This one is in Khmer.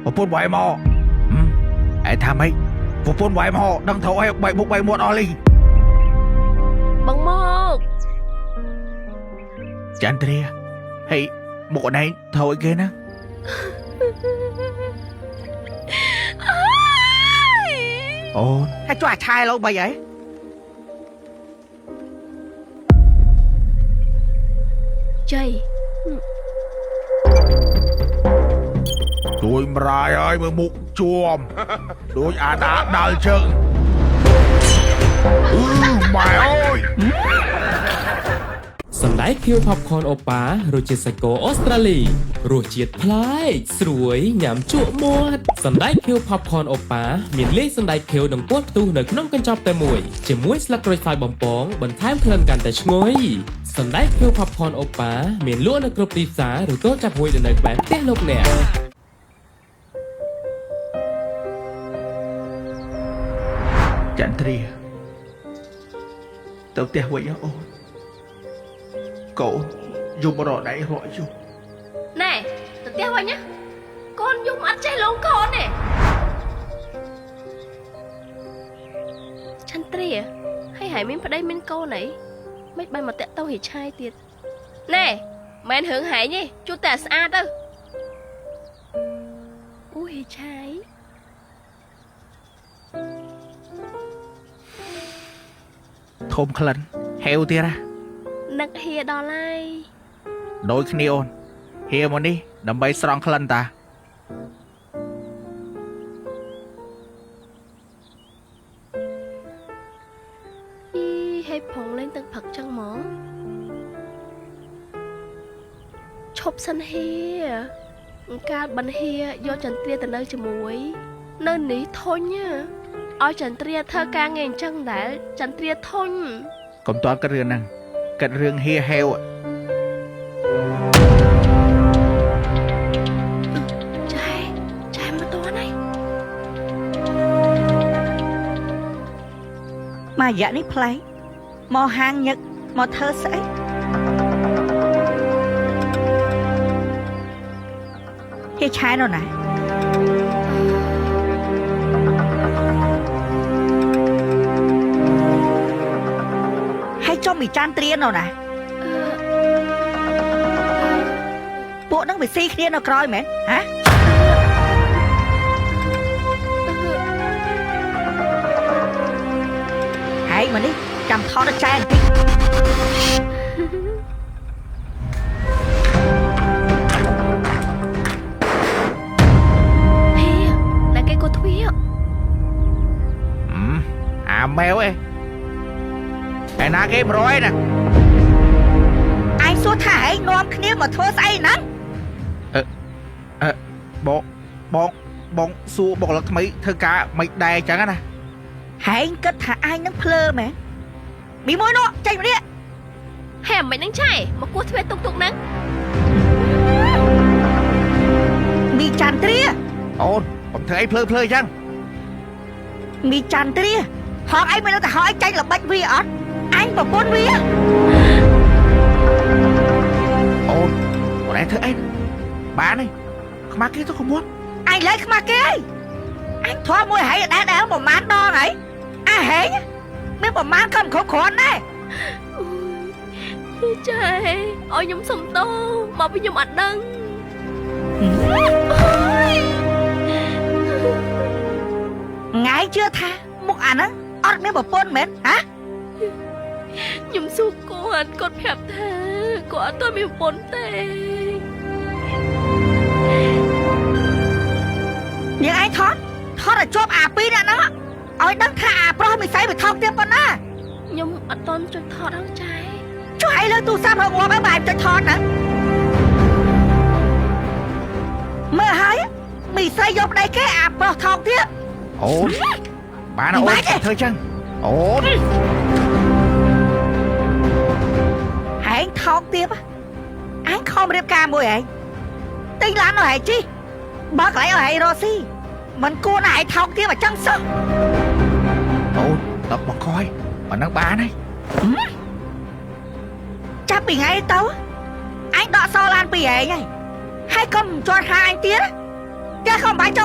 ប្រពន្ធវាយមកឯថាម៉េចប្រពន្ធវាយមកដឹងត្រូវឲ្យបែកមុខបែកមាត់អស់លីបងមកចន្ទ្រាហេមុខណែត្រូវឲ្យគេណាអូនហើយចុះអាឆាយឡូវបីហ៎ជ័យជួយម្រាយហើយមើលមុខជួមដូចអាដាដាល់ជើងម៉ែអើយសណ្តែកខៀវ Popcorn អូប៉ារសជាតិសាច់គោអូស្ត្រាលីរសជាតិប្លែកស្រួយញ៉ាំជក់មាត់សណ្តែកខៀវ Popcorn អូប៉ាមានលាយសណ្តែកខៀវនិងពោះផ្ទុះនៅក្នុងកញ្ចប់តែមួយជាមួយស្លឹកក្រូចសើចបំពងបន្ថែមក្លិនកាន់តែឈ្ងុយសណ្តែកខៀវ Popcorn អូប៉ាមានលក់នៅគ្រប់ទីផ្សារឬតូបចាប់ហួយនៅក្បែរផ្ទះលោកអ្នកចន្ទ្រាទៅផ្ទះវិញអូនកូនយំរកដៃរកយំណែទៅផ្ទះវិញណាកូនយំអត់ចេះលងកូនទេចន្ទ្រាហើយមានប្តីមានកូនអីមិនបានមកតាក់ទោហិឆាយទៀតណែមិនរឿងហែងទេជួតែស្អាតទៅអូហិឆាយធំក្លិនហេវទៀតណានឹកហៀដល់ហើយដូចគ្នាអូនហៀមកនេះដើម្បីស្រង់ក្លិនតាហើយប្រងលេងទឹកផឹកចឹងហ្មងឈប់សិនហៀកាលបានហៀយកចន្ទ្រាទៅនៅជាមួយនៅនេះធុញឲ្យចន្ទ្រាធ្វើការងារអញ្ចឹងដែរចន្ទ្រាធុញកុំតន់គិតរឿងហ្នឹងគិតរឿងហៀហេវចែមកតន់ហើយមករយៈនេះប្លែកមកហាងញឹកមកធ្វើស្អីគេឆាយនោះណាហើយចុះមីចានត្រៀននោះណាពួកហ្នឹងវាស៊ីគ្នានៅក្រោយមែនហ៎ហើយមកនេះចាំថតចែនតិចណាគេក៏ទ្វាអាម៉ែវឯណាគេ100ណាឯងសួរថាឯងនាំគ្នាមកធ្វើស្អីហ្នឹងបងសួរបុគ្គលិកថ្មីធ្វើការមិនដែរអញ្ចឹងណាហែងគិតថាឯងនឹងភ្លើមែនមីមួយនោះចេញមកនេះហែមិននឹងចែមកគោះទ្វាទុកហ្នឹងមីចន្ទ្រាអូនผมធ្វើអីភ្លើអញ្ចឹងមីចន្ទ្រាហោកអីមិនទៅហោកអីចាញ់ល្បិចវាអត់អញប្រពន្ធវាអូនឯងធ្វើអីបានទេខ្មាស់គេទៅក្មួយអញលើខ្មាស់គេអញធွားមួយហែងដែលប្រមាណដងហើយអាហែងមានប្រមាណក៏មិនគ្រប់គ្រាន់ដែរចែឲ្យខ្ញុំសុំទោសមកពីខ្ញុំអត់ដឹងថ្ងៃជឿថាមុខអាហ្នឹងអត់មានប្រពន្ធមែនហ៎ខ្ញុំសួរគាត់ប្រាប់ថាគាត់អត់ទាន់មានប្រពន្ធទេនាងឯងថតឲ្យជាប់អាពីរនាក់ហ្នឹងឲ្យដឹងថាអាប្រុសមិនស្អីវាថោកទៀតប៉ុណ្ណាខ្ញុំអត់ទាន់ចុចថតហ្នឹងចែចុះឯងលើទូរស័ព្ទរងាប់ហើយបែរចុចថតហ្នឹងមើលហើយមីស្រីយកប្តីគេអាប្រុសថោកទៀតអូនបានអូនធ្វើចឹងអូនហែងថោកទៀតអញខំរៀបការមួយឯងទិញឡានឲ្យឯងជីបើកន្លែងឲ្យឯងរស់ស៊ីមិនគួរណាឯងថោកទៀតអញ្ចឹងសោះអូនតបបកយប៉ុណ្ណឹងបានហើយចាប់ពីថ្ងៃទៅអញដកសោឡានពីឯងហើយក៏មិនជាន់ហាអញទៀត គេខំបាយចូល